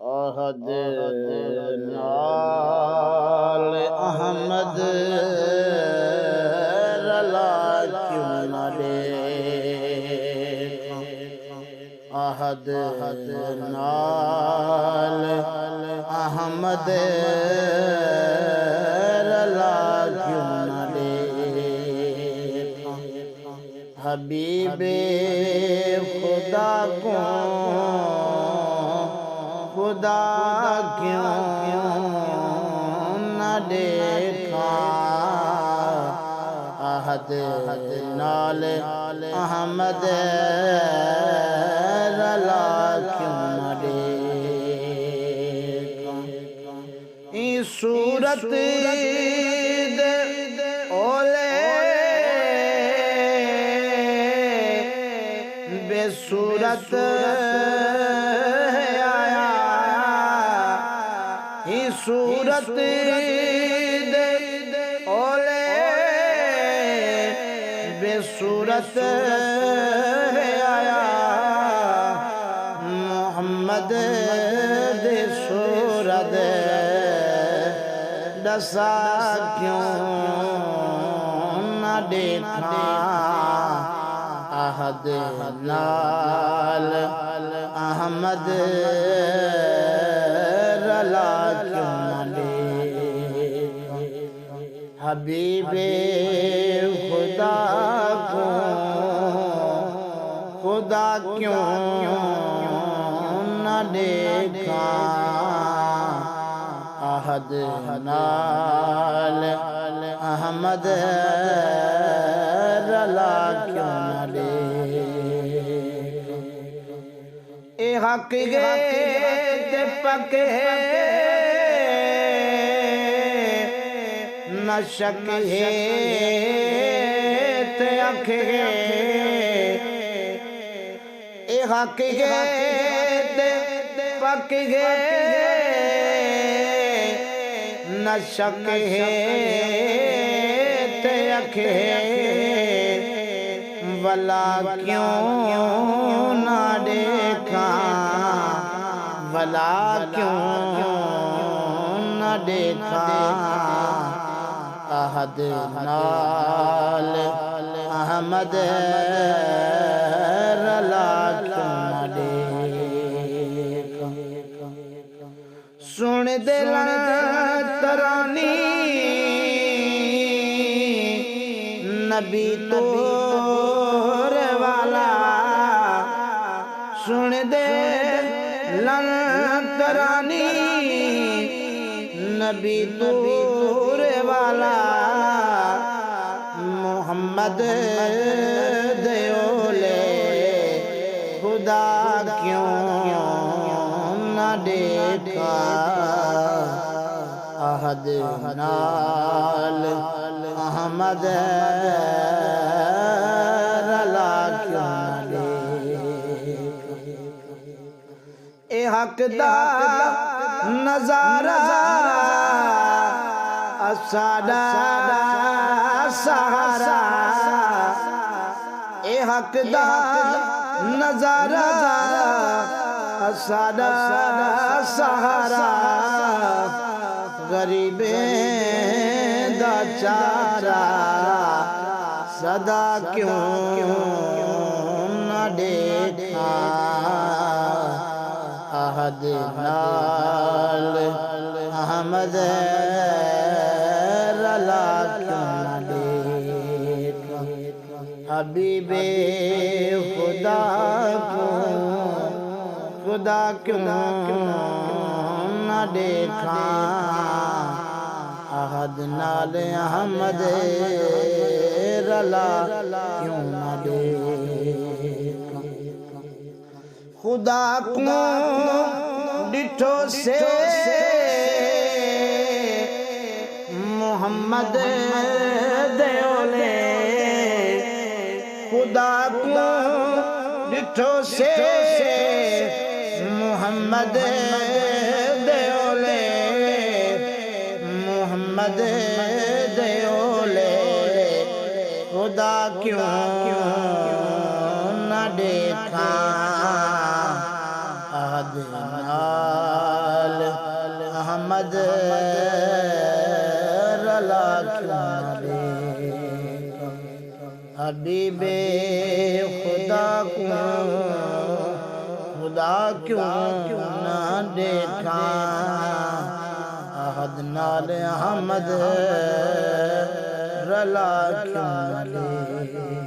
عہد نال احمد رلا کیوں نہ دیکھاں، عہد نال احمد رلا کیوں نہ دیکھاں، حبیب خدا کو خدا کیوں نہ دیکھا، عہد نال احمد رلا کیوں نہ دیکھا، این صورت دے اولے بے صورت صورت دے اولے بے صورت آیا، محمد دے صورت دسا کیوں نہ دیکھا، عہد نال احمد رلا کیوں نہ دیکھا، حبیب خدا کو خدا کیوں نہ دیکھا، عہد نال احمد رلا کیوں نہ دیکھا، اے حق گے تے پکے نہ شک ہے تے اکھ ہے، اے حق گے تے پک گے نہ شک ہے تے اکھ ہے، ولا کیوں نہ دیکھا، ولا کیوں نہ دیکھا، عہد نال احمد رلا کیوں نہ دیکھا، سن دل ترانی نبی تور والا، سن دے لن ترانی نبی تور والا، محمد دے اولے خدا کیوں نہ دیکھا، عہد نال احمد رلا کیوں نہ دیکھا، اے حق دا نظارہ ساڈا سہارا، اے حق دا نظارہ ساڈا سہارا، غریبیں دا چارہ صدا کیوں نہ دیکھا، عہد نال احمد رلا کیوں نہ دیکھا، حبیب خدا کو خدا کیوں نہ دیکھا، عہد نال احمد رلا کیوں نہ دیکھا، خدا کو ڈٹھو سے محمد دے اولے، خدا کو ڈٹھو سے محمد دے اولے، محمد دے اولے خدا کیوں نہ دیکھا، عہد احمد رلا کیوں نہ دیکھا حبیب خدا کیوں نہ دیکھا احد نال احمد رلا کیوں نہ دیکھا